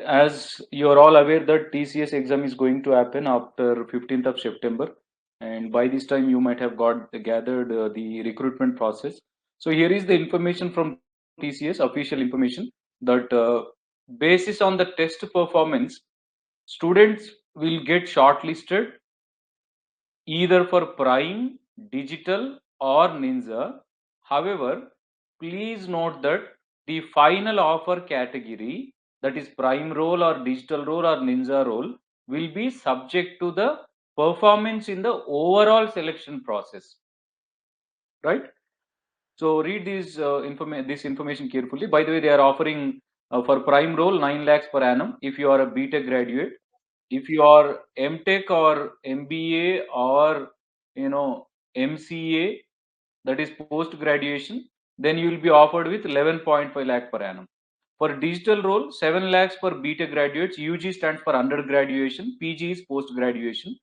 as you are all aware that TCS exam is going to happen after 15th of September, and by this time you might have gathered the recruitment process. So here is the information from TCS, official information, that basis on the test performance, students will get shortlisted either for Prime, Digital, or Ninja. However, please note that the final offer category, that is Prime role or Digital role or Ninja role, will be subject to the performance in the overall selection process. Right? So read this information carefully. By the way, they are offering for Prime role 9 lakhs per annum if you are a BTech graduate. If you are MTech or MBA or MCA, that is post graduation, then you will be offered with 11.5 lakh per annum. For digital role, 7 lakhs for BTech graduates. UG stands for undergraduation, PG is post graduation.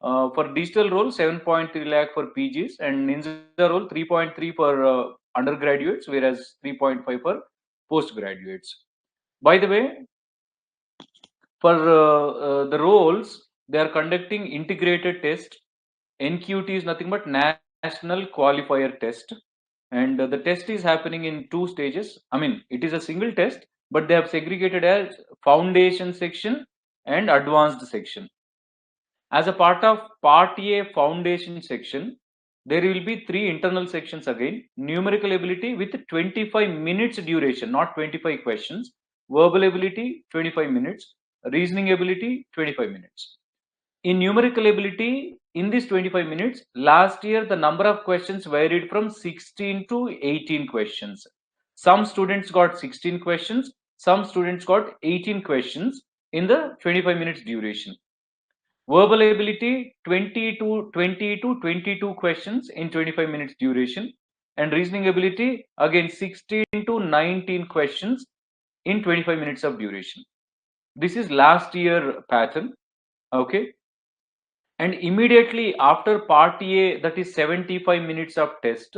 For digital role, 7.3 lakh for PGs, and Ninja role 3.3 for undergraduates, whereas 3.5 for postgraduates. By the way, for the roles, they are conducting integrated test. NQT is nothing but National Qualifier Test, and the test is happening in 2 stages. I mean, it is a single test, but they have segregated as foundation section and advanced section. As a part of Part A foundation section, there will be 3 internal sections again. Numerical ability with 25 minutes duration, not 25 questions. Verbal ability 25 minutes. Reasoning ability 25 minutes. In numerical ability, in this 25 minutes, last year the number of questions varied from 16 to 18 questions. Some students got 16 questions, some students got 18 questions in the 25 minutes duration. Verbal ability 20 to 22 questions in 25 minutes duration, and reasoning ability again 16 to 19 questions in 25 minutes of duration. This is last year pattern. Okay, and immediately after part A, that is 75 minutes of test,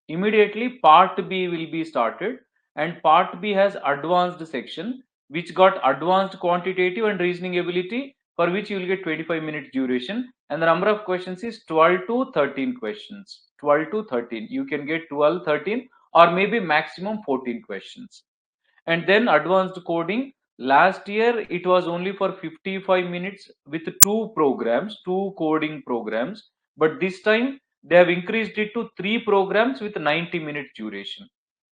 immediately part B will be started, and part B has advanced section which got advanced quantitative and reasoning ability, for which you will get 25 minutes duration, and the number of questions is 12 to 13 questions. 12 to 13, you can get 12, 13, or maybe maximum 14 questions. And then advanced coding, last year it was only for 55 minutes with 2 coding programs, but this time they have increased it to 3 programs with 90 minutes duration.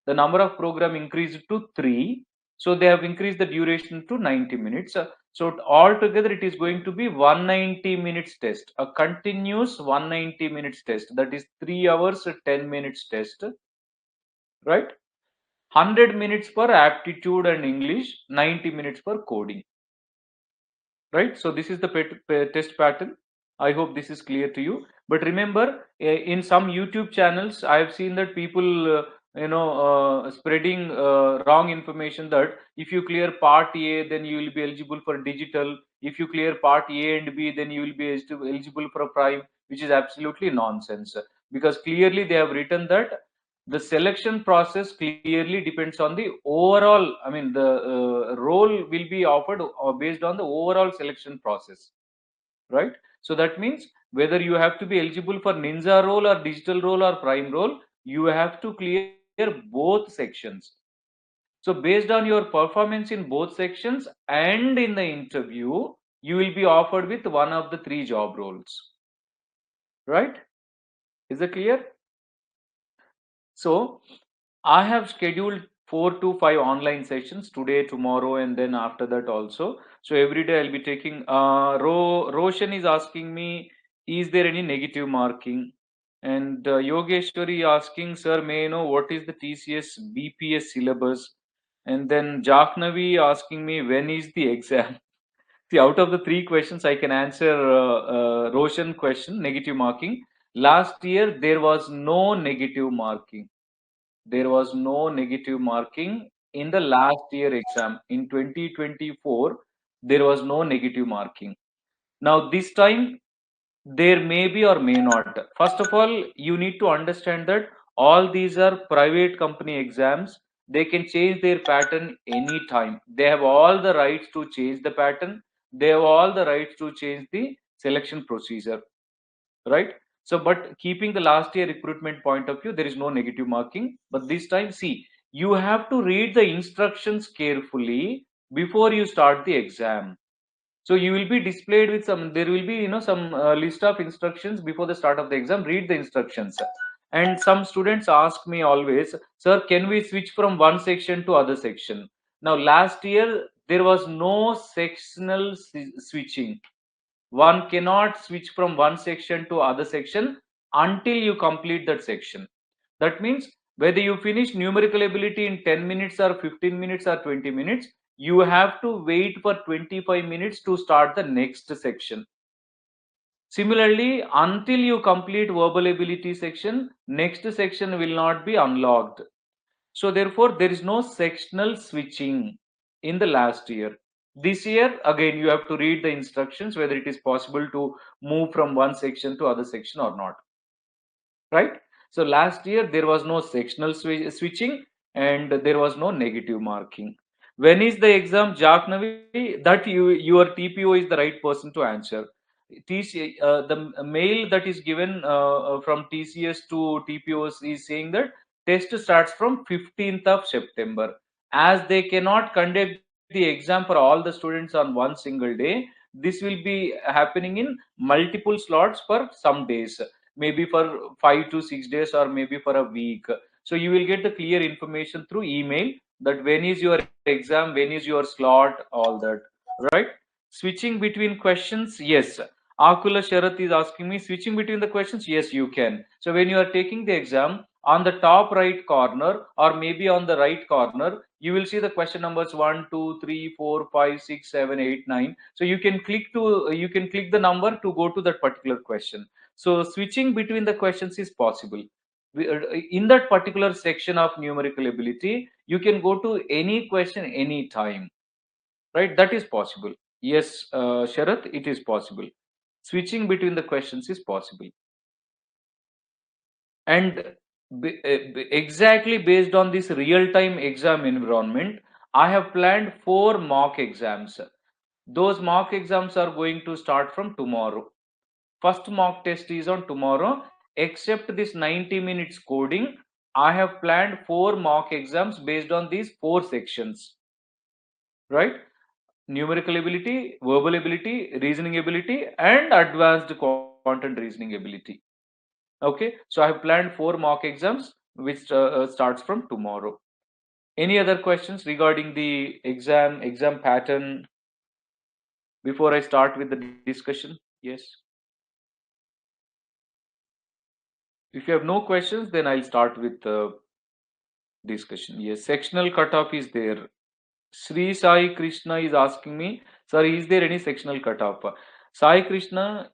The number of program increased to 3, so they have increased the duration to 90 minutes. So altogether it is going to be 190 minutes test, a continuous 190 minutes test, that is 3 hours 10 minutes test, right? 100 minutes for aptitude and English, 90 minutes for coding. Right? So this is the test pattern. I hope this is clear to you. But remember, in some YouTube channels, I have seen that people, spreading wrong information that if you clear part A, then you will be eligible for digital. If you clear part A and B, then you will be eligible for a prime, which is absolutely nonsense. Because clearly they have written that the selection process clearly depends on the overall, I mean, the role will be offered based on the overall selection process, right? So that means whether you have to be eligible for Ninja role or digital role or prime role, you have to clear both sections. So based on your performance in both sections and in the interview, you will be offered with one of the 3 job roles, right? Is it clear? So I have scheduled 4 to 5 online sessions today, tomorrow, and then after that also. So every day I'll be taking. Roshan is asking me, is there any negative marking? And Yogeshwari asking, sir, may I know what is the TCS BPS syllabus? And then Jahnavi asking me, when is the exam? See, out of the 3 questions, I can answer Roshan question, negative marking. Last year, there was no negative marking. There was no negative marking in the last year exam. In 2024, there was no negative marking. Now, this time, there may be or may not. First of all, you need to understand that all these are private company exams they can change their pattern anytime. They have all the rights to change the pattern. They have all the rights to change the selection procedure, right? So, but keeping the last year recruitment point of view, there is no negative marking. But this time, see, you have to read the instructions carefully before you start the exam. So you will be displayed with some, there will be, some list of instructions before the start of the exam. Read the instructions. And some students ask me always, sir, can we switch from one section to other section? Now, last year, there was no sectional switching. One cannot switch from one section to other section until you complete that section. That means whether you finish numerical ability in 10 minutes or 15 minutes or 20 minutes, you have to wait for 25 minutes to start the next section. Similarly, until you complete verbal ability section, next section will not be unlocked. So therefore, there is no sectional switching in the last year. This year, again, you have to read the instructions whether it is possible to move from one section to other section or not, right? So last year there was no sectional switching, and there was no negative marking. When is the exam, Jakhnavi? That your TPO is the right person to answer. The mail that is given from TCS to TPOs is saying that test starts from 15th of September. As they cannot conduct the exam for all the students on one single day, this will be happening in multiple slots for some days, maybe for 5 to 6 days or maybe for a week. So you will get the clear information through email that when is your exam, when is your slot, all that, right? Switching between questions, yes. Akula Sharath is asking me, switching between the questions, yes, you can. So when you are taking the exam, on the top right corner or maybe on the right corner, you will see the question numbers 1, 2, 3, 4, 5, 6, 7, 8, 9. So you can click the number to go to that particular question. So switching between the questions is possible. In that particular section of numerical ability, you can go to any question anytime, right? That is possible. Yes, Sharath, it is possible. Switching between the questions is possible. And exactly based on this real-time exam environment, I have planned 4 mock exams. Those mock exams are going to start from tomorrow. First mock test is on tomorrow. Except this 90 minutes coding, I have planned 4 mock exams based on these 4 sections, right? Numerical ability, verbal ability, reasoning ability, and advanced quant and reasoning ability. Okay, so I have planned 4 mock exams which starts from tomorrow. Any other questions regarding the exam pattern before I start with the discussion? Yes. If you have no questions, then I'll start with the discussion. Yes, sectional cutoff is there. Sri Sai Krishna is asking me, sir, is there any sectional cutoff? Sai Krishna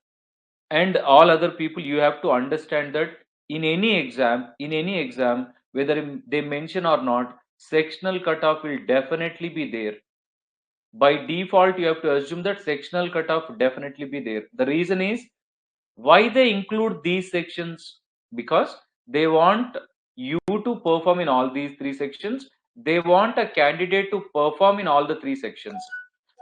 and all other people, you have to understand that in any exam, whether they mention or not, sectional cutoff will definitely be there. By default, you have to assume that sectional cutoff definitely be there. The reason is, why they include these sections? Because they want you to perform in all these 3 sections. They want a candidate to perform in all the 3 sections.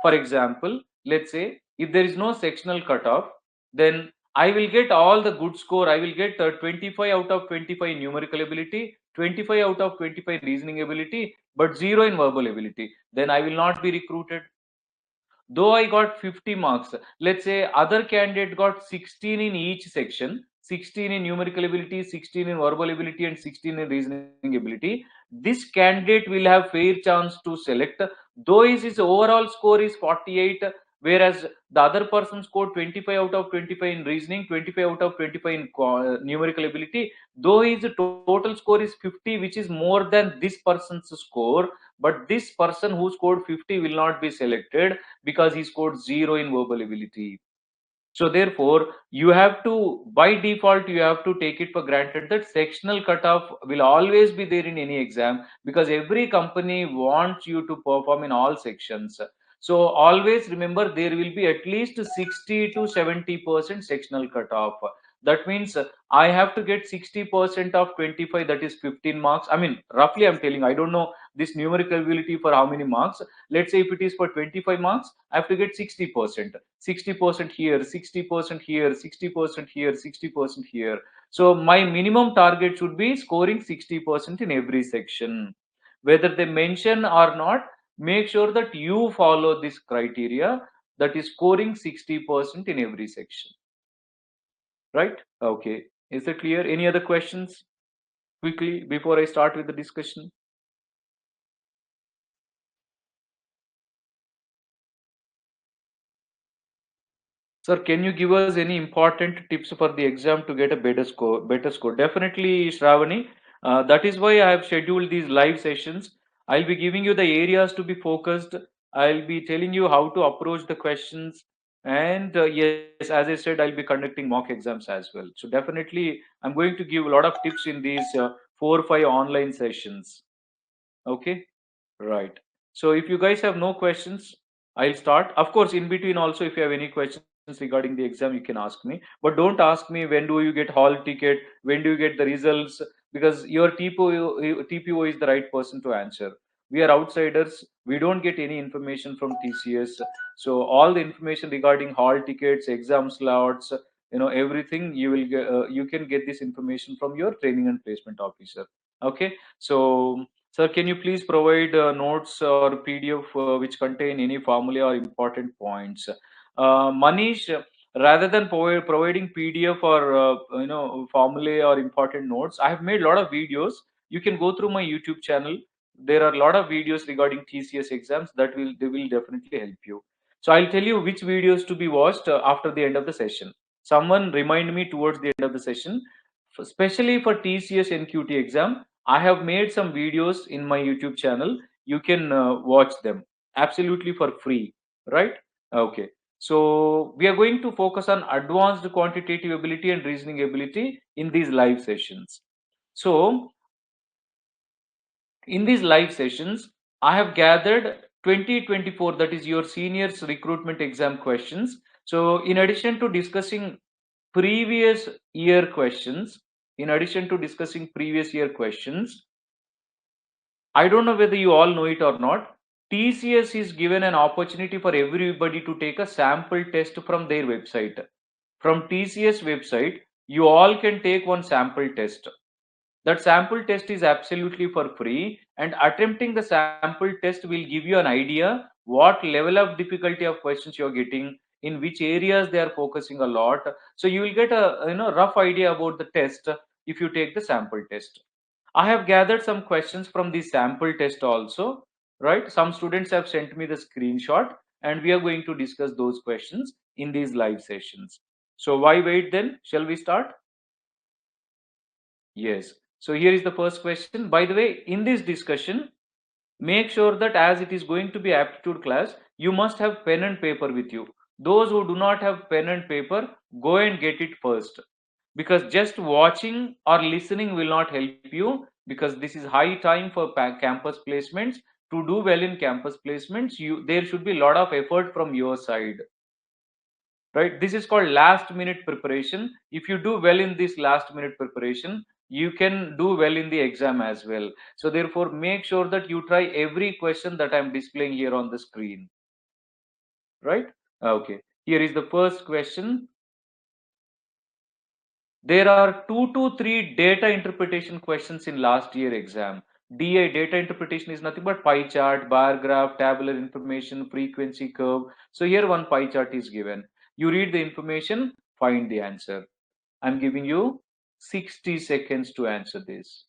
For example, let's say if there is no sectional cutoff, then I will get all the good score. I will get 25 out of 25 in numerical ability, 25 out of 25 in reasoning ability, but 0 in verbal ability. Then I will not be recruited. Though I got 50 marks, let's say other candidate got 16 in each section, 16 in numerical ability, 16 in verbal ability, and 16 in reasoning ability. This candidate will have fair chance to select, though his overall score is 48, whereas the other person scored 25 out of 25 in reasoning, 25 out of 25 in numerical ability, though his total score is 50, which is more than this person's score, but this person who scored 50 will not be selected because he scored 0 in verbal ability. So therefore, you have to, by default, you have to take it for granted that sectional cutoff will always be there in any exam, because every company wants you to perform in all sections. So always remember, there will be at least 60 to 70% sectional cutoff. That means I have to get 60% of 25, that is 15 marks. I mean, roughly I'm telling, I don't know this numerical ability for how many marks. Let's say if it is for 25 marks, I have to get 60%. 60% here, 60% here, 60% here, 60% here. So my minimum target should be scoring 60% in every section. Whether they mention or not, make sure that you follow this criteria, that is scoring 60% in every section. Right? Okay. Is that clear? Any other questions quickly before I start with the discussion? Sir, can you give us any important tips for the exam to get a better score? Better score. Definitely, Shravani. That is why I have scheduled these live sessions. I'll be giving you the areas to be focused. I'll be telling you how to approach the questions. And yes, as I said, I'll be conducting mock exams as well. So definitely, I'm going to give a lot of tips in these 4 or 5 online sessions. Okay. Right. So if you guys have no questions, I'll start. Of course, in between also, if you have any questions regarding the exam, you can ask me. But don't ask me when do you get hall ticket, when do you get the results, because your TPO is the right person to answer. We are outsiders. We don't get any information from TCS. So all the information regarding hall tickets, exam slots, everything you can get this information from your training and placement officer. Okay. So sir, can you please provide notes or PDF which contain any formula or important points? Manish, rather than providing PDF or formulae or important notes, I have made a lot of videos. You can go through my YouTube channel. There are a lot of videos regarding TCS exams that will definitely help you. So I'll tell you which videos to be watched after the end of the session. Someone remind me towards the end of the session, especially for TCS NQT exam. I have made some videos in my YouTube channel. You can watch them absolutely for free, right? Okay. So we are going to focus on advanced quantitative ability and reasoning ability in these live sessions. So in these live sessions, I have gathered 2024, that is your seniors recruitment exam questions. So in addition to discussing previous year questions, in addition to discussing previous year questions, I don't know whether you all know it or not. TCS is given an opportunity for everybody to take a sample test from their website. From TCS website, you all can take one sample test. That sample test is absolutely for free, and attempting the sample test will give you an idea what level of difficulty of questions you're getting, in which areas they are focusing a lot. So you will get a rough idea about the test if you take the sample test. I have gathered some questions from the sample test also, right? Some students have sent me the screenshot, and we are going to discuss those questions in these live sessions. So why wait then? Shall we start? Yes. So here is the first question. By the way, in this discussion, make sure that as it is going to be aptitude class, you must have pen and paper with you. Those who do not have pen and paper, go and get it first. Because just watching or listening will not help you, because this is high time for campus placements. To do well in campus placements, there should be a lot of effort from your side, right? This is called last minute preparation. If you do well in this last minute preparation, you can do well in the exam as well. So therefore, make sure that you try every question that I'm displaying here on the screen, right? Okay, here is the first question. There are 2 to 3 data interpretation questions in last year exam. Data interpretation is nothing but pie chart, bar graph, tabular information, frequency curve. So here one pie chart is given. You read the information, find the answer. I'm giving you 60 seconds to answer this.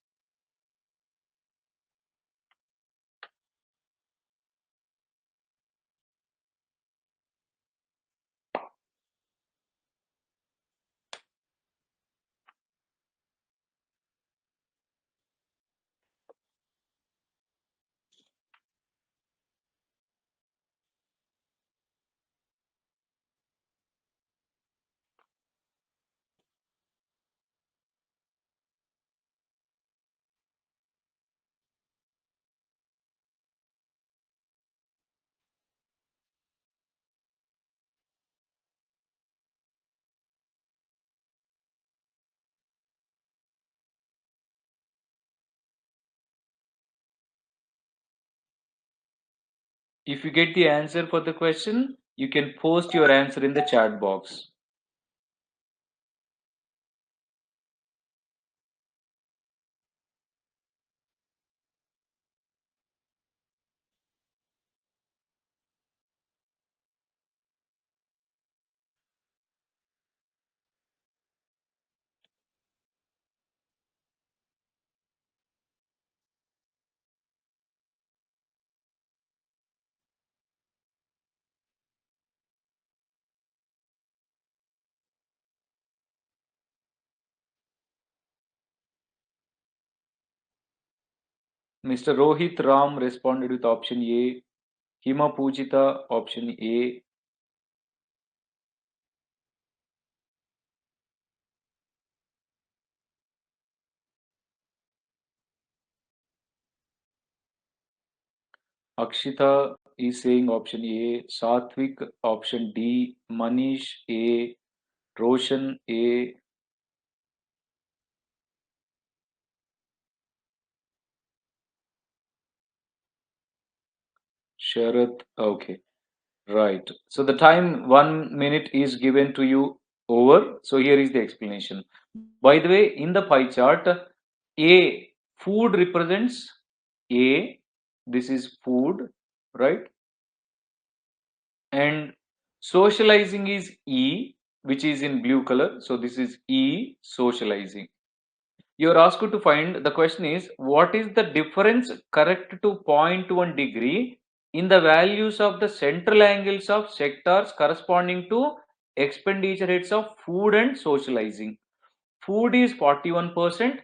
If you get the answer for the question, you can post your answer in the chat box. Mr. Rohit Ram responded with option A. Hima Pujita, option A. Akshita is saying option A. Satvik, option D. Manish, A. Roshan, A. Sharath, okay. Right. So the time 1 minute is given to you over. So here is the explanation. By the way, in the pie chart, A, food represents A. This is food, right? And socializing is E, which is in blue color. So this is E, socializing. You are asked to find, the question is, what is the difference correct to 0.1 degree in the values of the central angles of sectors corresponding to expenditure heads of food and socializing. Food is 41%,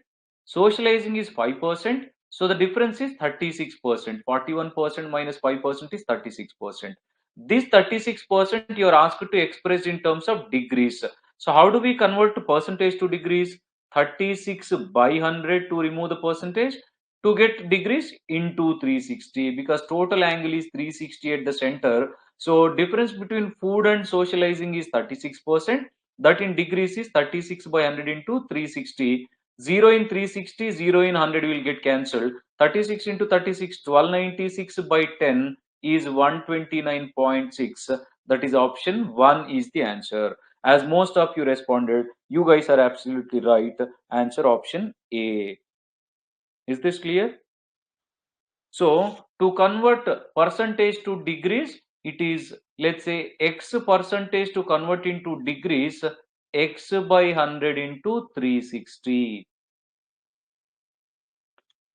socializing is 5%. So the difference is 36%. 41% minus 5% is 36%. This 36% you are asked to express in terms of degrees. So how do we convert to percentage to degrees? 36 by 100 to remove the percentage, to get degrees into 360, because total angle is 360 at the center. So difference between food and socializing is 36%. That in degrees is 36 by 100 into 360. 0 in 360, 0 in 100 will get cancelled. 36 into 36, 1296 by 10 is 129.6. That is option 1 is the answer. As most of you responded, you guys are absolutely right. Answer option A. Is this clear? So to convert percentage to degrees, it is, let's say, x percentage to convert into degrees, x by 100 into 360,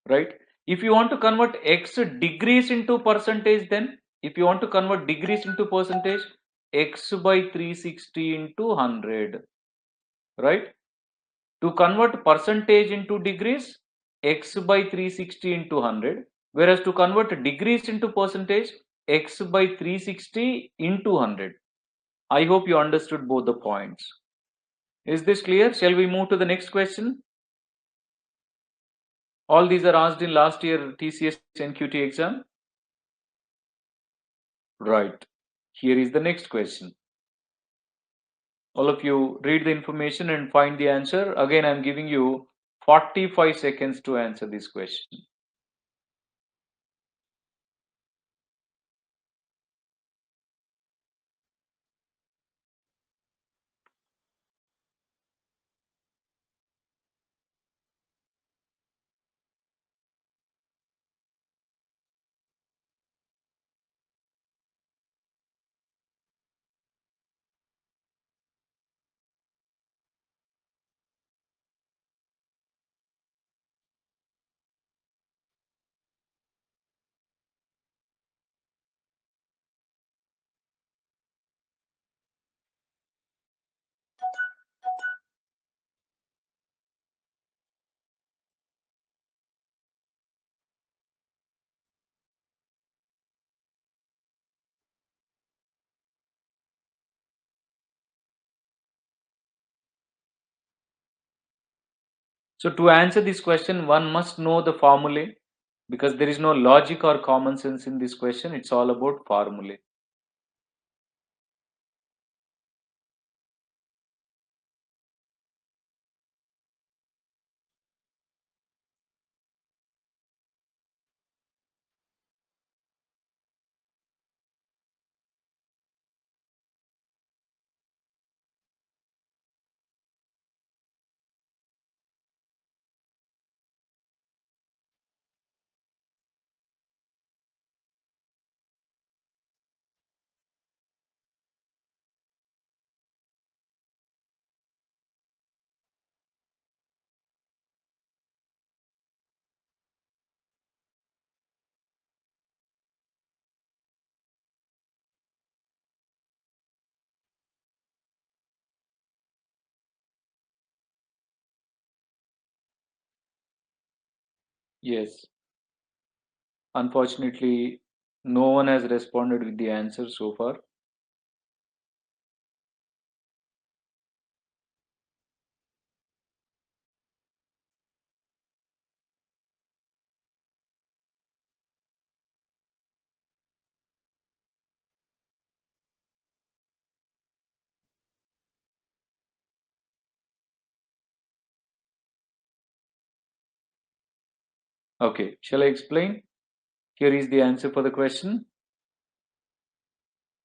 right? If you want to convert x degrees into percentage, then if you want to convert degrees into percentage, x by 360 into 100, right? To convert percentage into degrees, x by 360 into 100, whereas to convert degrees into percentage, x by 360 into 100. I hope you understood both the points. Is this clear? Shall we move to the next question? All these are asked in last year TCS Nqt exam. Right. Here is the next question. All of you read the information and find the answer. Again, I am giving you 45 seconds to answer this question. So to answer this question, one must know the formulae, because there is no logic or common sense in this question. It's all about formulae. Yes. Unfortunately, no one has responded with the answer so far. Okay, shall I explain? Here is the answer for the question.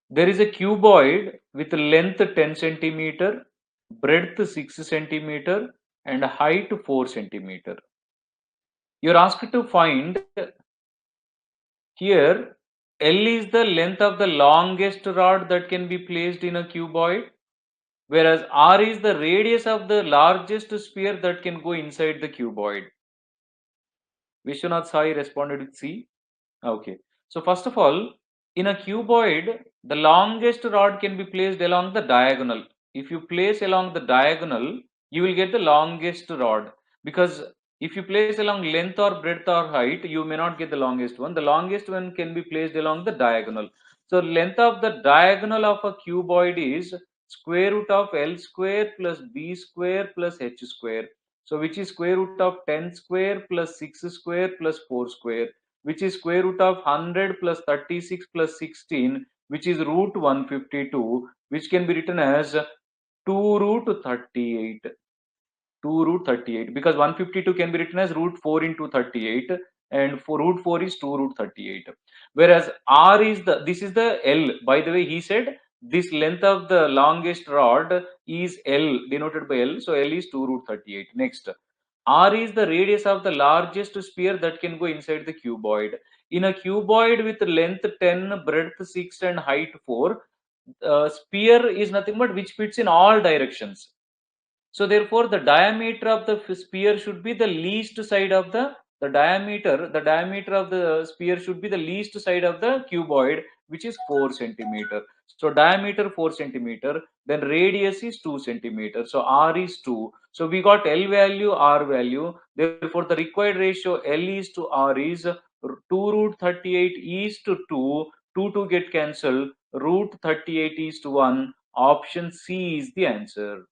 There is a cuboid with length 10 centimeter, breadth 6 centimeter, and height 4 centimeter. You're asked to find here L is the length of the longest rod that can be placed in a cuboid, whereas R is the radius of the largest sphere that can go inside the cuboid. Vishwanath Sai responded with C. Okay. So first of all, in a cuboid, the longest rod can be placed along the diagonal. If you place along the diagonal, you will get the longest rod, because if you place along length or breadth or height, you may not get the longest one. The longest one can be placed along the diagonal. So length of the diagonal of a cuboid is square root of L square plus B square plus H square. So which is square root of 10 square plus 6 square plus 4 square, which is square root of 100 plus 36 plus 16, which is root 152, which can be written as 2 root 38. 2 root 38, because 152 can be written as root 4 into 38, and for root 4 is 2 root 38. Whereas R is this is the L. By the way, he said this length of the longest rod is L, denoted by L. So L is 2 root 38. Next, R is the radius of the largest sphere that can go inside the cuboid. In a cuboid with length 10, breadth 6, and height 4, sphere is nothing but which fits in all directions. So therefore, the diameter of the sphere should be the least side of the diameter. The diameter of the sphere should be the least side of the cuboid, which is 4 centimeter. So diameter 4 centimeter, then radius is 2 centimeter. So R is 2. So we got L value, R value. Therefore, the required ratio L is to R is 2 root 38 is to 2. 2 get cancelled. Root 38 is to 1. Option C is the answer.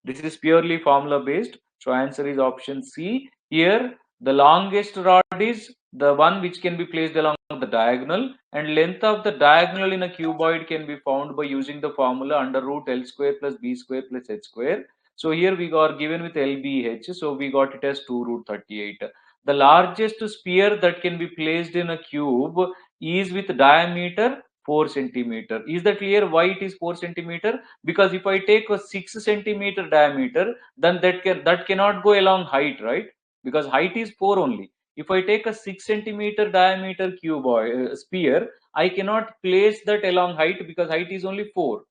This is purely formula based. So answer is option C. Here the longest rod is the one which can be placed along the diagonal, and length of the diagonal in a cuboid can be found by using the formula under root L square plus B square plus H square. So here we got given with LBH, so we got it as 2 root 38. The largest sphere that can be placed in a cube is with diameter 4 centimeter. Is that clear why it is 4 centimeter? Because if I take a 6 centimeter diameter, then that cannot go along height, right? Because height is 4 only. If I take a 6 centimeter diameter cube or sphere, I cannot place that along height because height is only 4.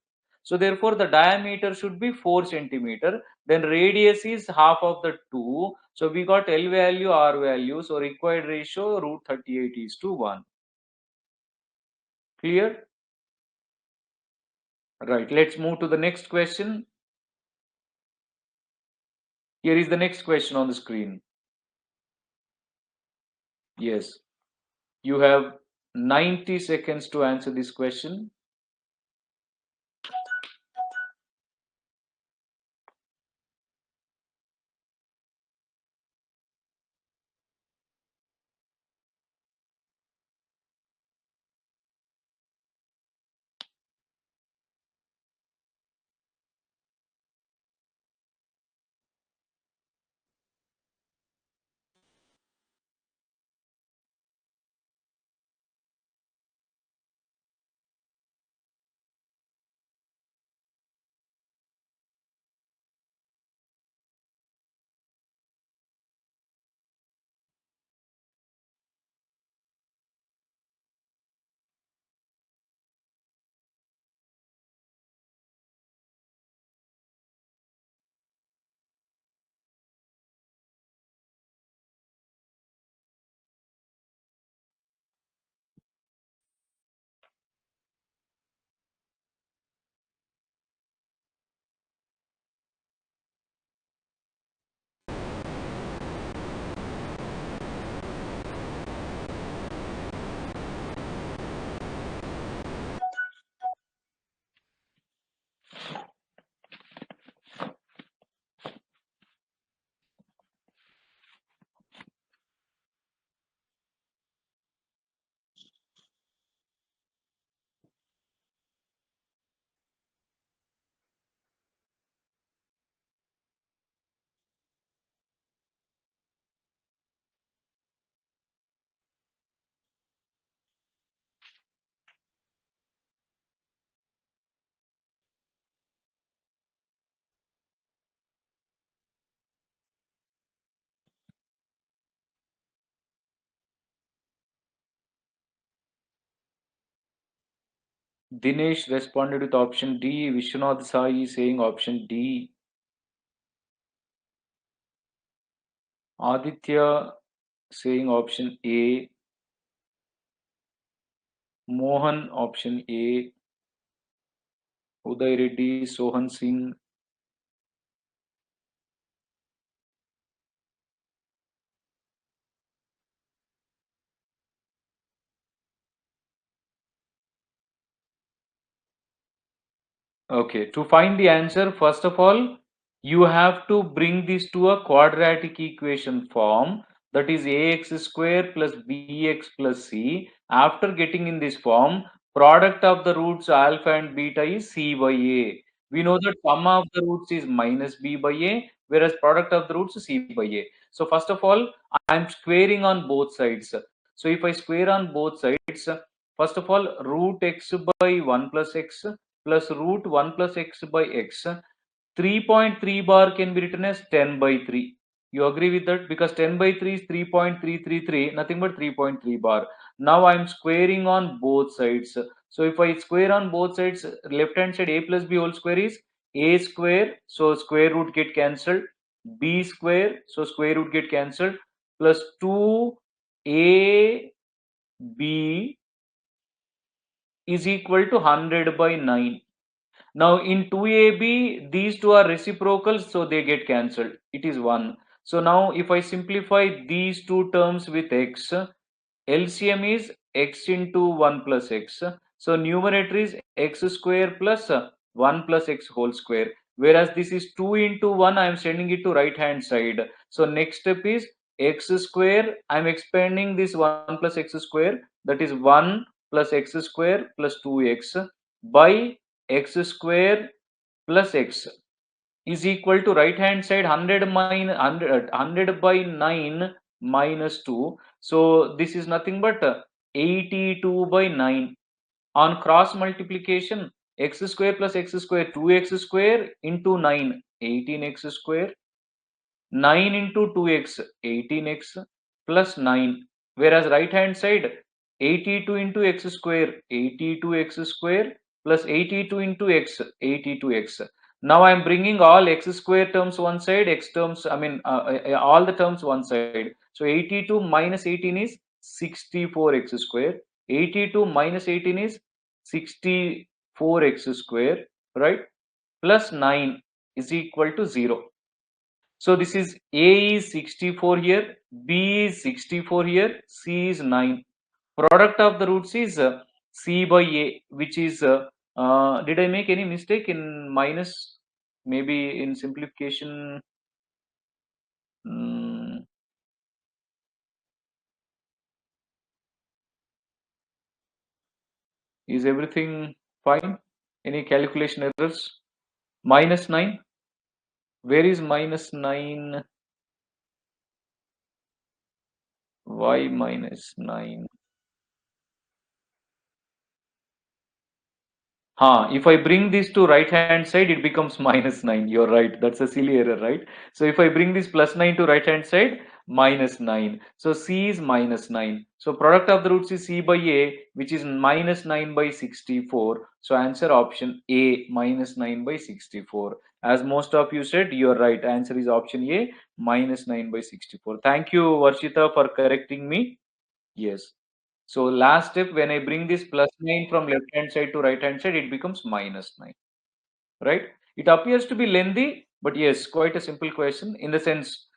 So therefore the diameter should be 4 centimeter, then radius is half of the 2. So we got L value, R value. So required ratio root 38 is to 1. Clear? Right, let's move to the next question. Here is the next question on the screen. Yes, you have 90 seconds to answer this question. Dinesh responded with option D. Vishwanath Sai is saying option D. Aditya saying option A. Mohan option A. Uday Reddy, Sohan Singh. Okay, to find the answer, first of all, you have to bring this to a quadratic equation form, that is ax square plus bx plus c. After getting in this form, product of the roots alpha and beta is c by a. We know that sum of the roots is minus b by a, whereas product of the roots is c by a. So first of all, I am squaring on both sides. So if I square on both sides, first of all, root x by 1 plus x plus root 1 plus x by x. 3.3 bar can be written as 10 by 3. You agree with that? Because 10 by 3 is 3.333, nothing but 3.3 bar. Now I am squaring on both sides. So if I square on both sides, left hand side a plus b whole square is a square, so square root get cancelled, b square, so square root get cancelled, plus 2ab is equal to 100 by 9. Now in 2ab, these two are reciprocals, so they get cancelled. It is 1. So now if I simplify these two terms with x, LCM is x into 1 plus x. So numerator is x square plus 1 plus x whole square. Whereas this is 2 into 1, I am sending it to right hand side. So next step is x square. I am expanding this 1 plus x square, that is 1 plus x square plus 2x by x square plus x is equal to right hand side 100 by 9 minus 2. So this is nothing but 82 by 9. On cross multiplication, x square plus x square, 2x square into 9, 18x square, 9 into 2x, 18x plus 9. Whereas right hand side, 82 into x square, 82x square plus 82 into x, 82x. Now I am bringing all x square terms one side, x terms, all the terms one side. So 82 minus 18 is 64x square. 82 minus 18 is 64x square, right? Plus 9 is equal to 0. So this is A is 64 here, B is 64 here, C is 9. Product of the roots is C by A, which is, did I make any mistake in minus? Maybe in simplification, mm, is everything fine? Any calculation errors? Minus 9? Where is minus 9? Why minus 9? If I bring this to right hand side, it becomes minus 9. You're right. That's a silly error, right? So if I bring this plus 9 to right hand side, minus 9. So C is minus 9. So product of the roots is C by A, which is minus 9 by 64. So answer option A, minus 9 by 64. As most of you said, you're right. Answer is option A, minus 9 by 64. Thank you, Varshita, for correcting me. Yes. So last step, when I bring this plus 9 from left hand side to right hand side, it becomes minus 9, right? It appears to be lengthy, but yes, quite a simple question in the sense,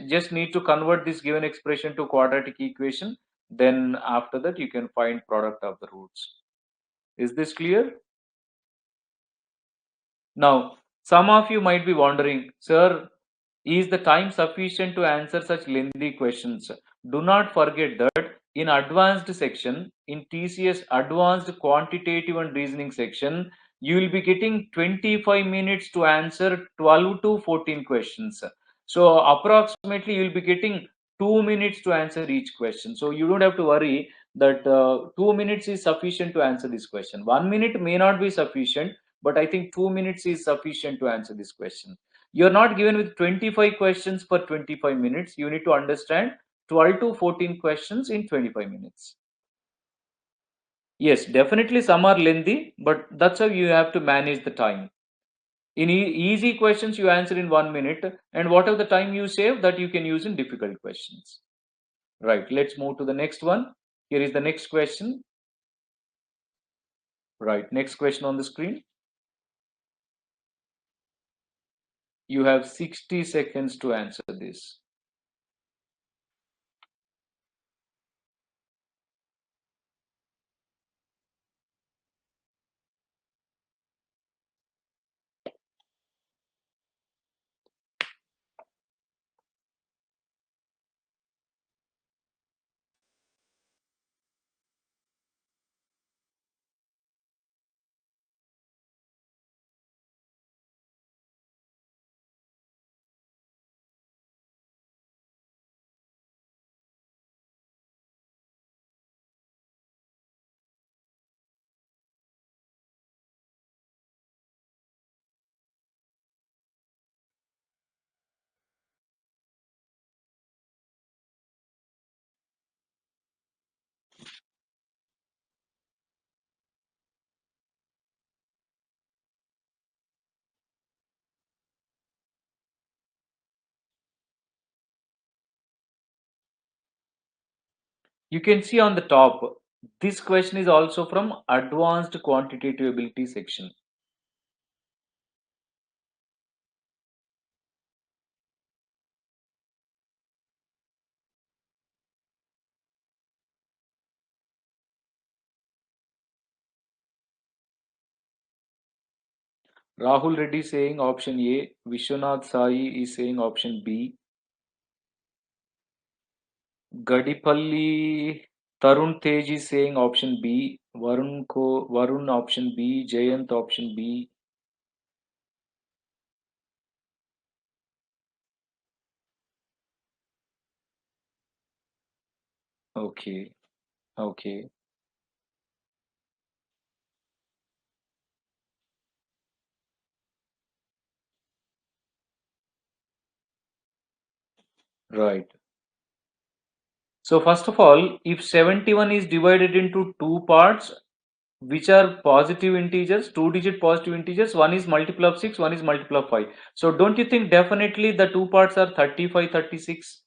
just need to convert this given expression to quadratic equation. Then after that, you can find product of the roots. Is this clear? Now, some of you might be wondering, sir, is the time sufficient to answer such lengthy questions? Do not forget that in advanced section, in TCS advanced quantitative and reasoning section, you will be getting 25 minutes to answer 12 to 14 questions. So approximately you will be getting 2 minutes to answer each question. So you don't have to worry that 2 minutes is sufficient to answer this question. 1 minute may not be sufficient, but I think 2 minutes is sufficient to answer this question. You're not given with 25 questions per 25 minutes. You need to understand 12 to 14 questions in 25 minutes. Yes, definitely some are lengthy, but that's how you have to manage the time. In easy questions, you answer in 1 minute, and whatever the time you save, that you can use in difficult questions. Right, let's move to the next one. Here is the next question. Right, next question on the screen. You have 60 seconds to answer this. You can see on the top, this question is also from advanced quantitative ability section. Rahul Reddy is saying option A. Vishwanath Sai is saying option B. Gadipalli Tarun Tej is saying option B. Varun option B. Jayant option B. Okay. Okay. Right. So first of all, if 71 is divided into two parts, which are positive integers, two-digit positive integers, one is multiple of 6, one is multiple of 5. So don't you think definitely the two parts are 35, 36?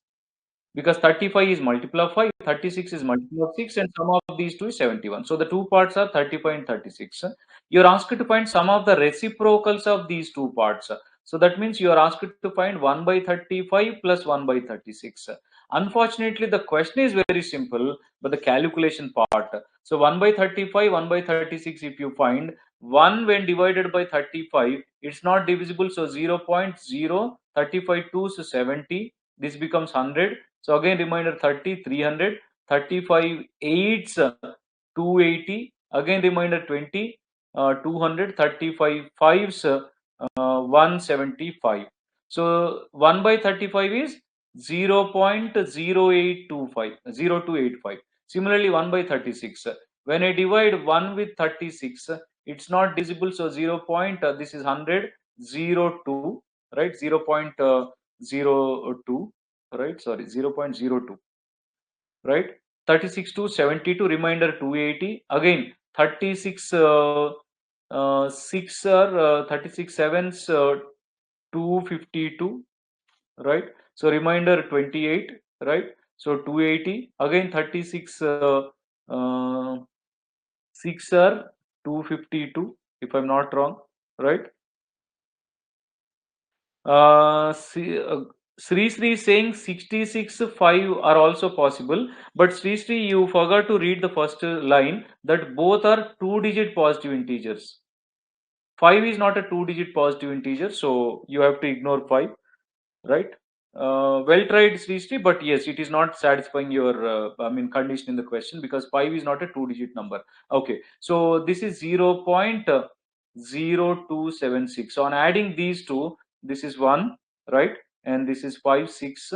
Because 35 is multiple of 5, 36 is multiple of 6, and sum of these two is 71. So the two parts are 35 and 36. You're asked to find some of the reciprocals of these two parts. So that means you are asked to find 1 by 35 plus 1 by 36. Unfortunately, the question is very simple, but the calculation part. So 1 by 35, 1 by 36, if you find 1 when divided by 35, it's not divisible. So 0.035 to 70. This becomes 100. So again, reminder 30, 300, 35, 8s, 280. Again, reminder 20, 200, 35, 5s, 175. So 1 by 35 is 0.0825, 0285. Similarly, 1 by 36. When I divide 1 with 36, it's not divisible. So 0. This is 100, 02, right? 0.02, right? Sorry, 0.02, right? 36 to 72, reminder 280. Again, 36 6 or 36 sevens, 252, right? So reminder 28, right? So 280. Again, 36 uh, 6 are 252, if I'm not wrong, right? Sri Sri saying 66 5 are also possible, but Sri Sri, you forgot to read the first line that both are two-digit positive integers. 5 is not a two-digit positive integer, so you have to ignore 5, right? Well tried, Sri Sri, but yes, it is not satisfying your, condition in the question, because 5 is not a two-digit number. Okay, so this is 0.0276. So on adding these two, this is 1, right? And this is 5, 6,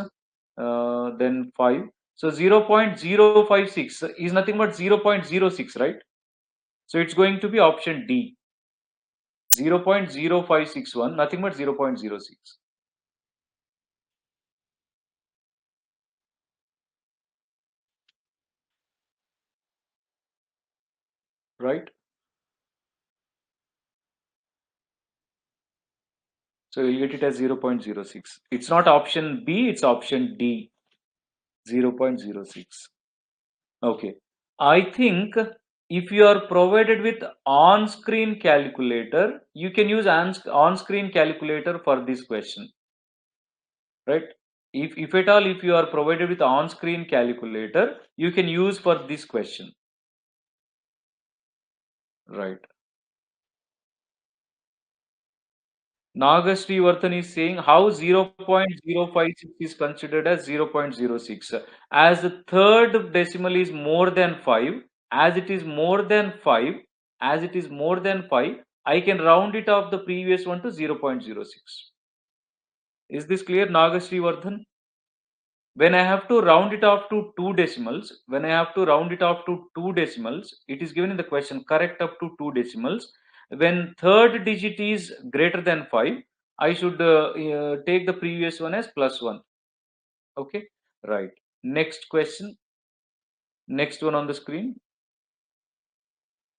then 5. So 0.056 is nothing but 0.06, right? So it's going to be option D. 0.0561, nothing but 0.06. right? So you'll get it as 0.06. It's not option B, it's option D, 0.06. Okay. I think if you are provided with on-screen calculator, you can use on-screen calculator for this question, right? If at all, if you are provided with on-screen calculator, you can use for this question, right? Nagashri Vardhan is saying how 0.056 is considered as 0.06. As the third decimal is more than 5, as it is more than 5, as it is more than 5, I can round it off the previous one to 0.06. Is this clear, Nagashri Vardhan? When I have to round it off to two decimals, it is given in the question correct up to two decimals. When third digit is greater than 5, I should take the previous one as +1. Okay, right. Next question, next one on the screen.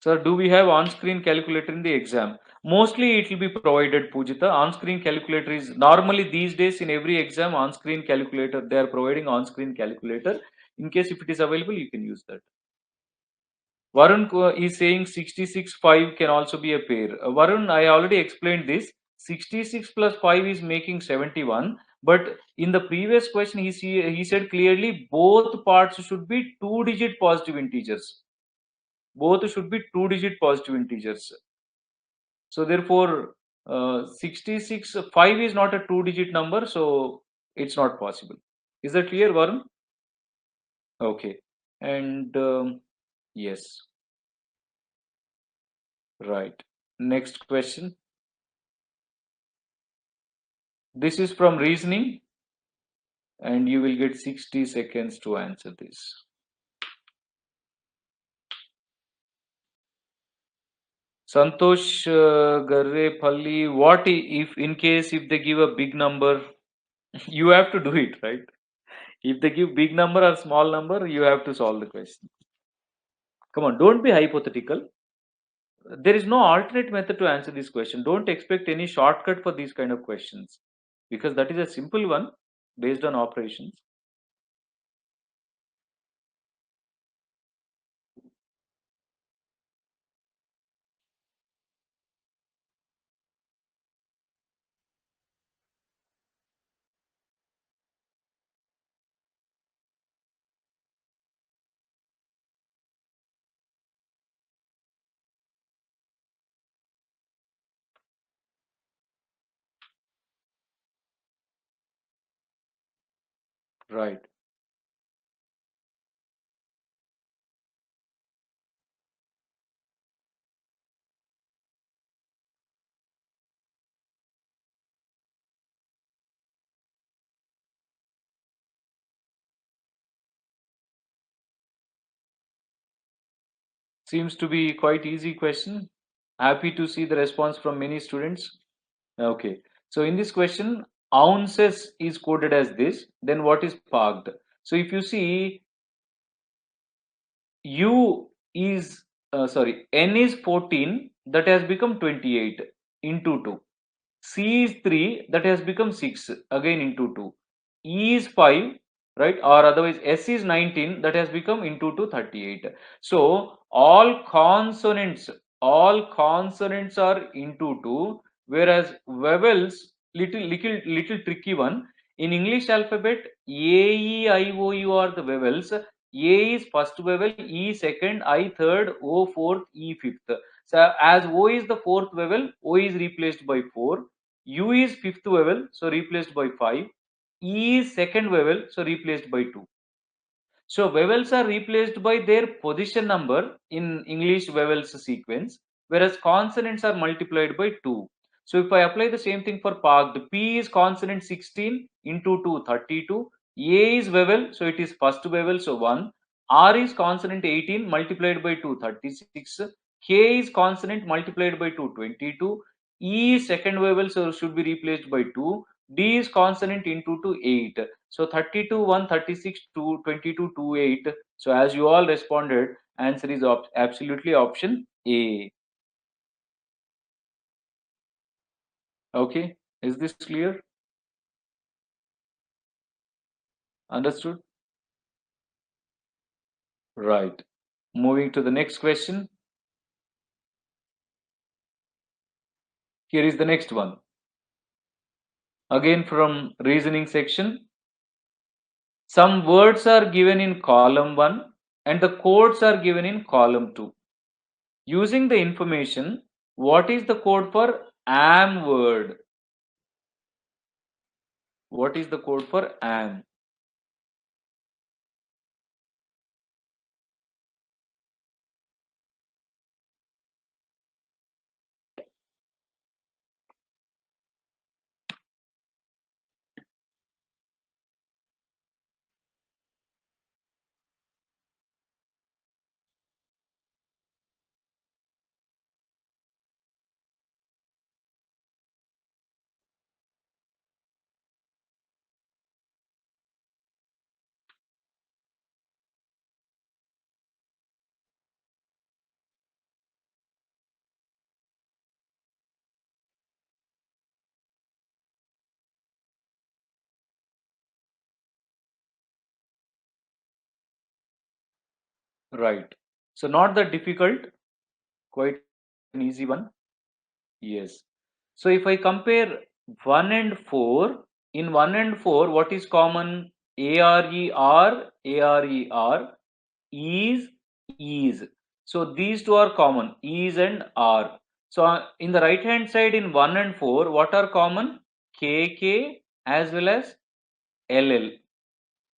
Sir, do we have on-screen calculator in the exam? Mostly it will be provided, Pujita. On-screen calculator is normally these days in every exam, on-screen calculator, they are providing on-screen calculator. In case if it is available, you can use that. Varun is saying 66.5 can also be a pair. Varun, I already explained this. 66 plus 5 is making 71. But in the previous question, he said clearly both parts should be two-digit positive integers. Both should be two-digit positive integers. So therefore, 66, 5 is not a two-digit number, so it's not possible. Is that clear, Varun? Okay. And yes, right. Next question. This is from reasoning, and you will get 60 seconds to answer this. Santosh Garre Palli, if in case if they give a big number, you have to do it, right? If they give big number or small number, you have to solve the question. Come on, don't be hypothetical. There is no alternate method to answer this question. Don't expect any shortcut for these kind of questions because that is a simple one based on operations. Right. Seems to be quite easy question. Happy to see the response from many students. Okay. So in this question, ounces is coded as this. Then what is parked? So if you see, U is N is 14 that has become 28 into 2. C is 3 that has become 6 again into 2. E is 5, right? Or otherwise S is 19 that has become into 2 38. So all consonants are into 2, whereas vowels little tricky one. In English alphabet, A, E, I, O, U are the vowels. A is first vowel, E second, I third, O fourth, E fifth. So as O is the fourth vowel, O is replaced by 4. U is fifth vowel, so replaced by 5. E is second vowel, so replaced by 2. So vowels are replaced by their position number in English vowels sequence, whereas consonants are multiplied by 2. So if I apply the same thing for parked, P is consonant 16 into 2 32. A is vowel, so it is first vowel, so 1. R is consonant 18 multiplied by 2 36. K is consonant multiplied by 2 22. E is second vowel, so should be replaced by 2. D is consonant into 2 8. So 32 1 36 2 22 2 8. So as you all responded, Answer is absolutely option A. Okay, is this clear? Understood? Right. Moving to the next question. Here is the next one. Again from reasoning section. Some words are given in column 1 and the codes are given in column 2. Using the information, what is the code for am word? What is the code for am? Right. So not that difficult, quite an easy one. Yes. So if I compare 1 and 4, in 1 and 4, what is common? ARER, ARER, is. So these two are common, is and are. So in the right hand side in 1 and 4, what are common? KK as well as LL.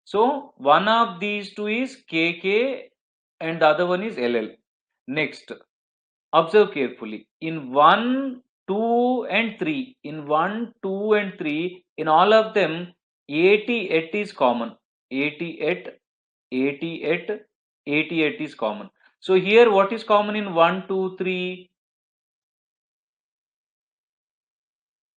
So one of these two is KK and the other one is LL. Next, observe carefully. In 1, 2 and 3, in 1, 2 and 3, in all of them, 88 is common. 88, 88, 88 is common. So here what is common in 1, 2, 3?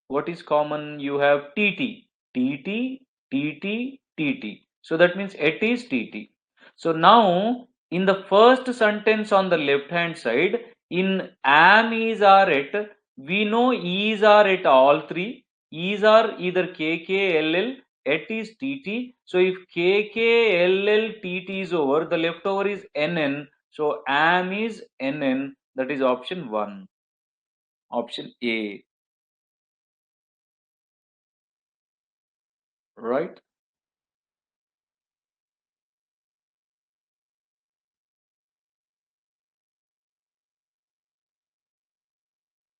What is common? You have TT, TT, TT, TT. So that means it is TT. So now in the first sentence on the left hand side, in am is are at, we know is are at all three. Is are either KKLL, at is TT. So if KKLL TT is over, the leftover is NN. So am is NN. That is option 1. Option A. Right?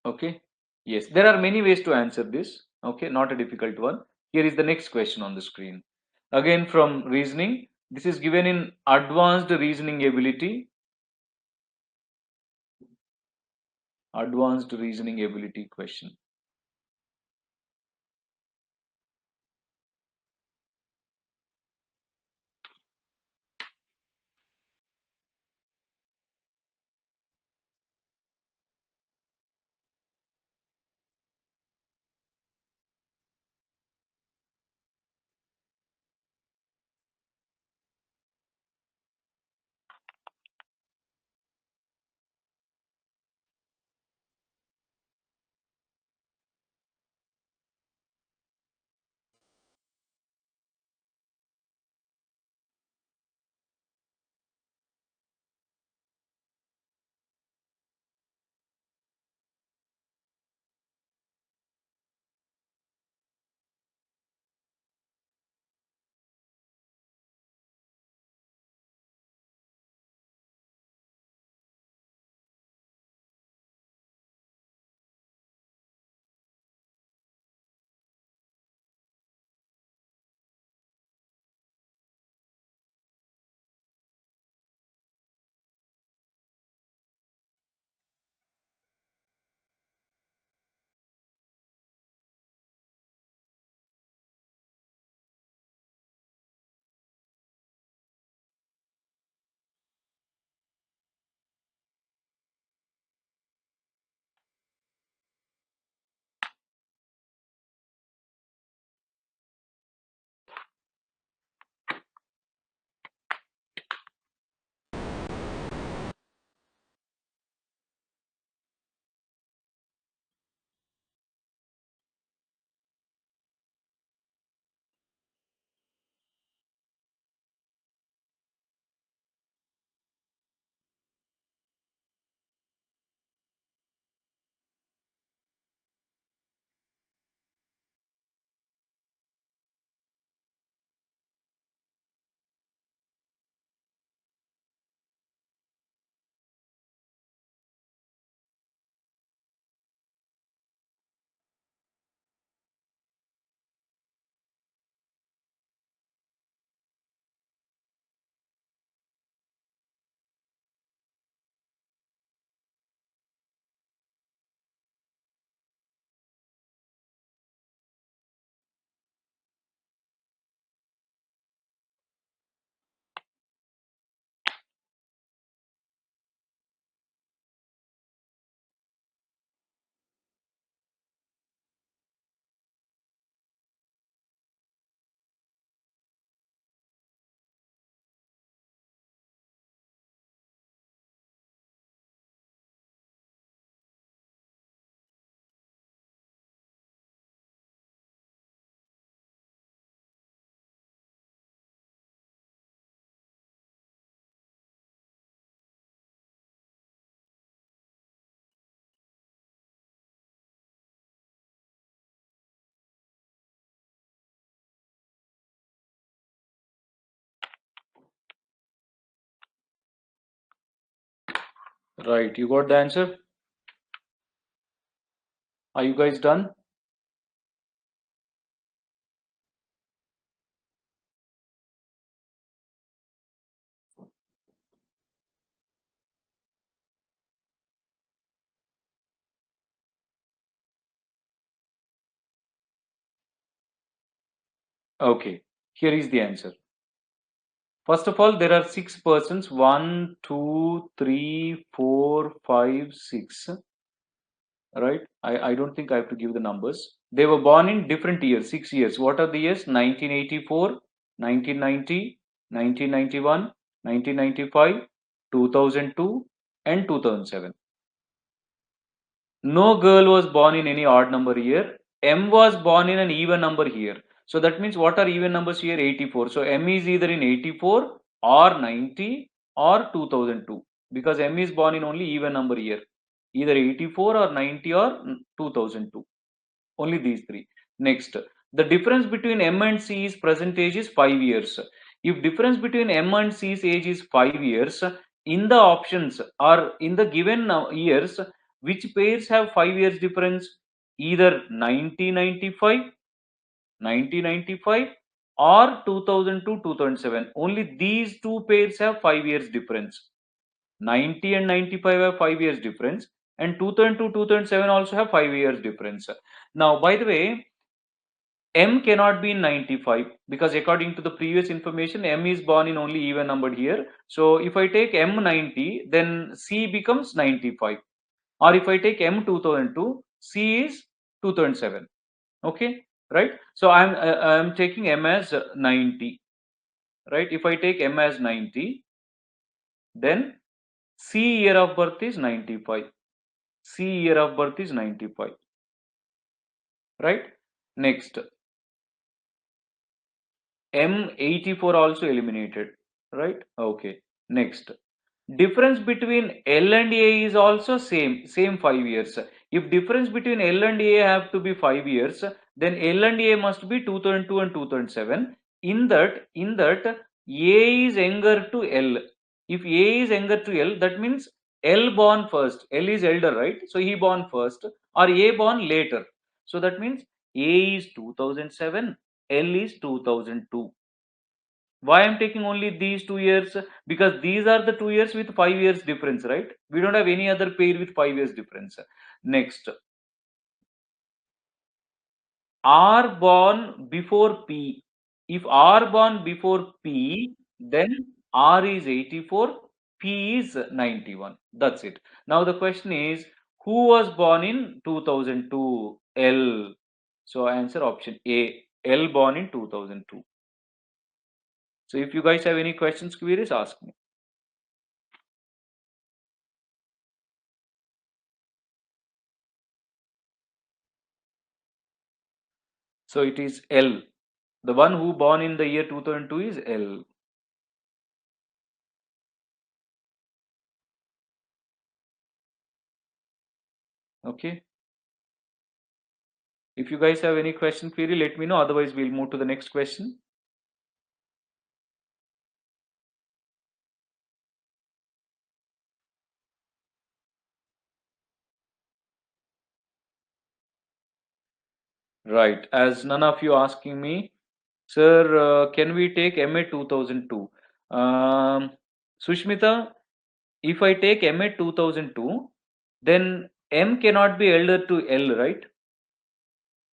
Okay. Yes, there are many ways to answer this. Okay, not a difficult one. Here is the next question on the screen. Again from reasoning. This is given in advanced reasoning ability. Advanced reasoning ability question. Right, you got the answer? Are you guys done? Okay, here is the answer. First of all, there are six persons: one, two, three, four, five, six. Right? I don't think I have to give the numbers. They were born in different years, 6 years. What are the years? 1984, 1990, 1991, 1995, 2002, and 2007. No girl was born in any odd number year. M was born in an even number here. So that means what are even numbers here? 84. So M is either in 84 or 90 or 2002 because M is born in only even number year. Either 84 or 90 or 2002. Only these three. Next, the difference between M and C's present age is 5 years. If difference between M and C's age is 5 years, in the options or in the given years, which pairs have 5 years difference? Either 1995, 1995 or 2002, 2007. Only these two pairs have 5 years difference. 90 and 95 have 5 years difference, and 2002, 2007 also have 5 years difference. Now, by the way, M cannot be in 95 because according to the previous information, M is born in only even numbered here. So if I take M 90, then C becomes 95. Or if I take M 2002, C is 2007. Okay, right? So I'm taking M as 90, right? If I take M as 90, then C year of birth is 95. C year of birth is 95, right? Next, M84 also eliminated, right? Okay. Next, difference between L and A is also same 5 years. If difference between L and A have to be 5 years, then L and A must be 2002 and 2007. In that A is younger to L. If A is younger to L, that means L born first. L is elder, right? So he born first, or A born later. So that means A is 2007, L is 2002. Why I'm taking only these 2 years? Because these are the 2 years with 5 years difference, right? We don't have any other pair with 5 years difference. Next, R born before P. If R born before P, then R is 84, P is 91. That's it. Now the question is, who was born in 2002? L. So answer option A. L born in 2002. So if you guys have any questions, queries, ask me. So it is L. The one who born in the year 2002 is L. Okay. If you guys have any question query, let me know. Otherwise, we'll move to the next question. Right. As none of you asking me, sir, can we take MA 2002? Sushmita, if I take MA 2002, then M cannot be elder to L, right?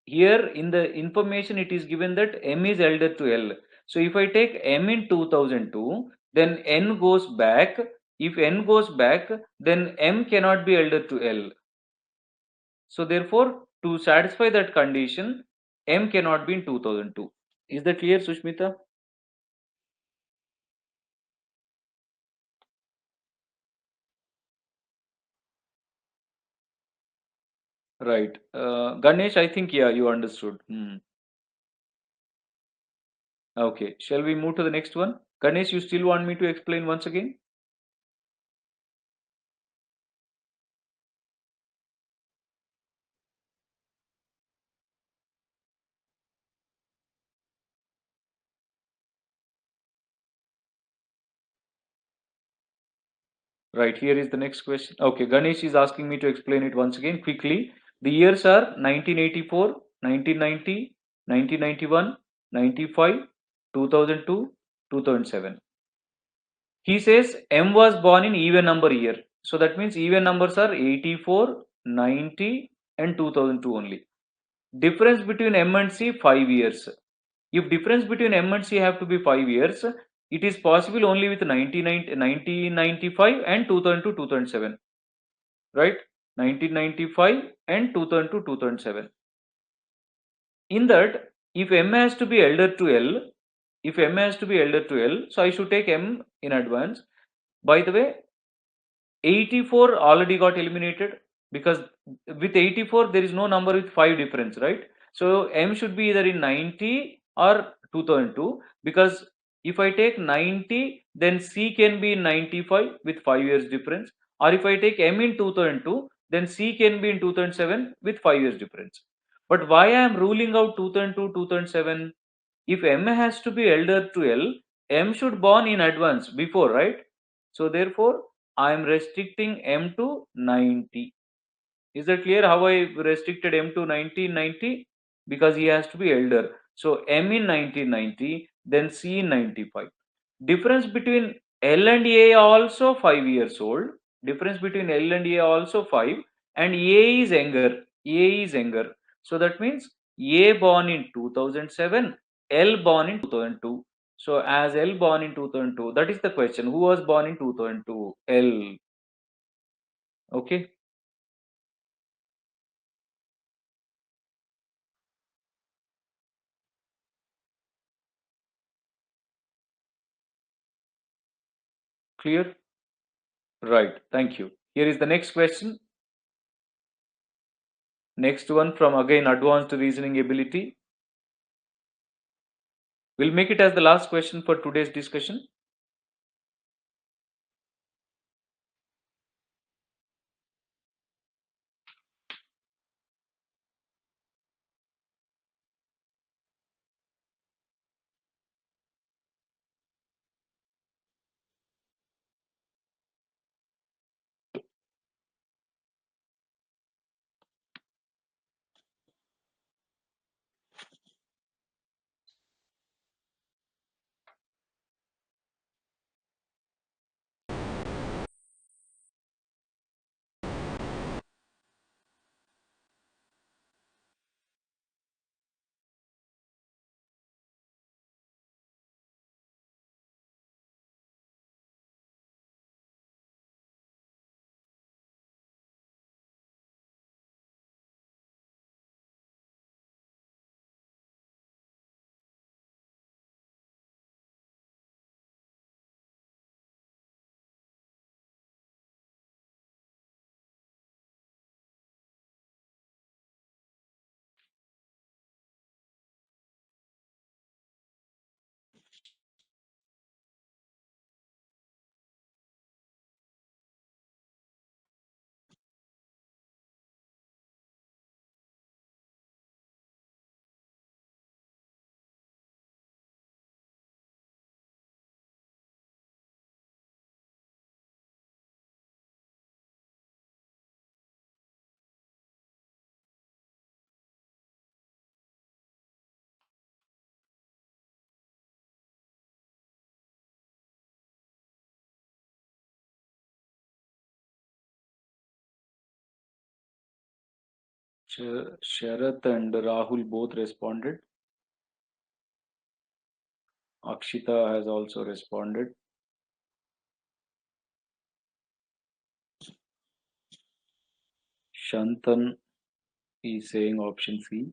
Here in the information it is given that M is elder to L. So if I take M in 2002, then N goes back. If N goes back, then M cannot be elder to L. So therefore, to satisfy that condition, M cannot be in 2002. Is that clear, Sushmita? Right. Ganesh, I think, yeah, you understood. Okay. Shall we move to the next one? Ganesh, you still want me to explain once again? Right, here is the next question. Okay, Ganesh is asking me to explain it once again quickly. The years are 1984, 1990, 1991, 95, 2002, 2007. He says M was born in even number year. So that means even numbers are 84, 90 and 2002 only. Difference between M and C 5 years. If difference between M and C have to be 5 years, it is possible only with 1995 and 2000 to 2007, right? 1995 and 2000 to 2007. In that, if M has to be elder to L, if M has to be elder to L, so I should take M in advance. By the way, 84 already got eliminated because with 84 there is no number with 5 difference, right? So M should be either in 90 or 2002, because if I take 90 then C can be in 95 with 5 years difference, or if I take M in 2002 then C can be in 2007 with 5 years difference. But why I am ruling out 2002 2007? If M has to be elder to L, M should born in advance before, right? So therefore I am restricting M to 90. Is that clear how I restricted M to 1990? Because he has to be elder. So M in 1990, then C in 95. Difference between L and A also 5 years old. Difference between L and A also 5. And A is younger. A is younger. So that means A born in 2007, L born in 2002. So as L born in 2002, that is the question. Who was born in 2002? L. Okay. Clear? Right. Thank you. Here is the next question. Next one from again advanced reasoning ability. We'll make it as the last question for today's discussion. Sharath and Rahul both responded. Akshita has also responded. Shantan is saying option C.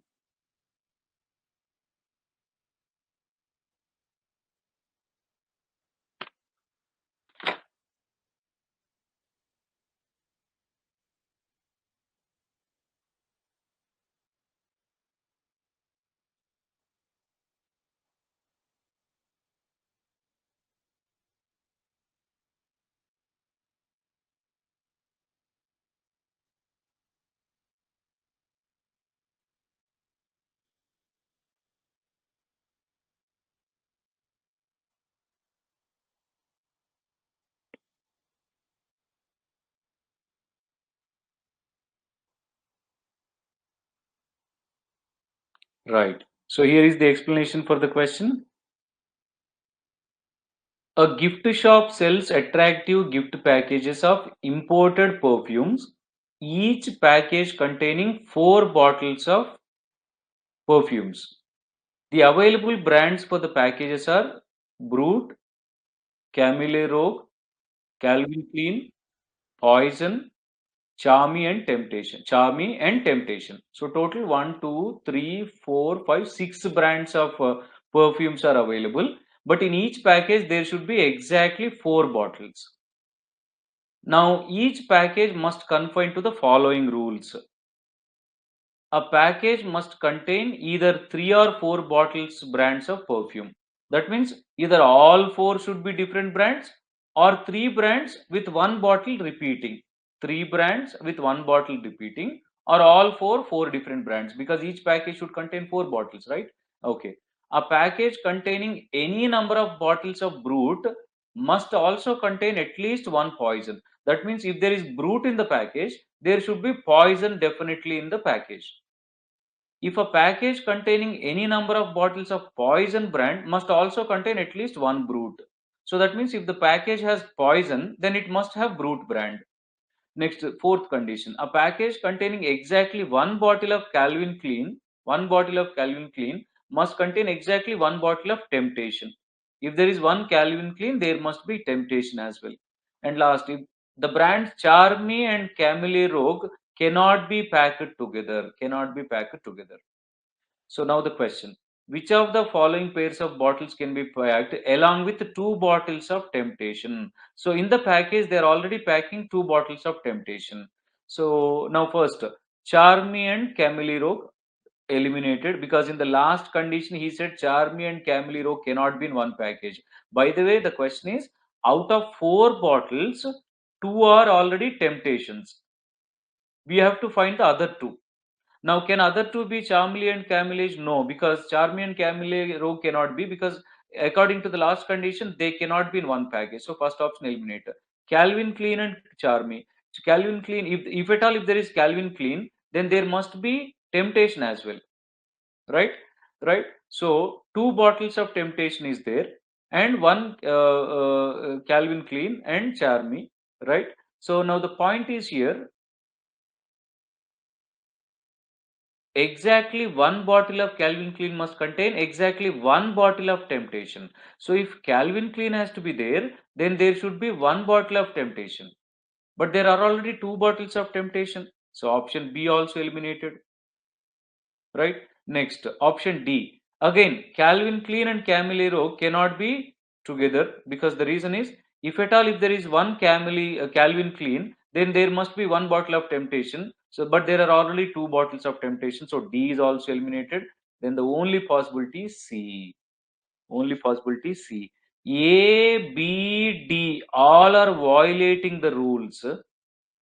Right. So here is the explanation for the question. A gift shop sells attractive gift packages of imported perfumes, each package containing 4 bottles of perfumes. The available brands for the packages are Brut, Camille Rogue, Calvin Klein, Poison, Charmy and Temptation. So total 1, 2, 3, 4, 5, 6 brands of perfumes are available. But in each package there should be exactly 4 bottles. Now each package must conform to the following rules. A package must contain either 3 or 4 bottles brands of perfume. That means either all 4 should be different brands or 3 brands with 1 bottle repeating. 3 brands with 1 bottle repeating, or all 4 different brands, because each package should contain 4 bottles, right? Okay. A package containing any number of bottles of Brut must also contain at least one poison. That means if there is Brut in the package, there should be poison definitely in the package. If a package containing any number of bottles of poison brand must also contain at least one Brut. So that means if the package has poison, then it must have Brut brand. Next, fourth condition, a package containing exactly one bottle of Calvin Klein must contain exactly 1 bottle of Temptation. If there is one Calvin Klein, there must be Temptation as well. And last, if the brands Charmy and Camille Rogue cannot be packed together. So now the question, which of the following pairs of bottles can be packed along with 2 bottles of Temptation? So in the package, they are already packing 2 bottles of Temptation. So now first, Charmy and Camille Rogue eliminated, because in the last condition he said Charmy and Camille Rogue cannot be in one package. By the way, the question is, out of 4 bottles, 2 are already Temptations. We have to find the other 2. Now, can other 2 be Charmely and Camillage? No, because Charmy and Camille Rogue cannot be, because according to the last condition, they cannot be in one package. So first option eliminator. Calvin Klein and Charmy. So Calvin Klein, if at all if there is Calvin Klein, then there must be Temptation as well, right? Right. So 2 bottles of Temptation is there, and one Calvin Klein and Charmy, right? So now the point is here, exactly 1 bottle of Calvin Klein must contain exactly 1 bottle of Temptation. So if Calvin Klein has to be there, then there should be 1 bottle of Temptation. But there are already 2 bottles of Temptation. So option B also eliminated. Right? Next, option D. Again, Calvin Klein and Camille Rogue cannot be together, because the reason is, if at all if there is one Calvin Klein, then there must be 1 bottle of Temptation. So, but there are already 2 bottles of Temptation, so D is also eliminated. Then the only possibility is C. Only possibility is C. A, B, D all are violating the rules,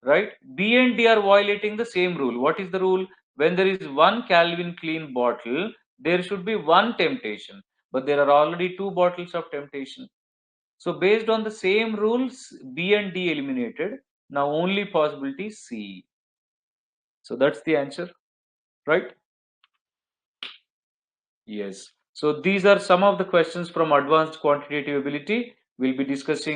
right? B and D are violating the same rule. What is the rule? When there is one Calvin Klein bottle, there should be one Temptation, but there are already 2 bottles of Temptation. So based on the same rules, B and D eliminated. Now only possibility is C. So that's the answer, right? Yes. So these are some of the questions from advanced quantitative ability. We'll be discussing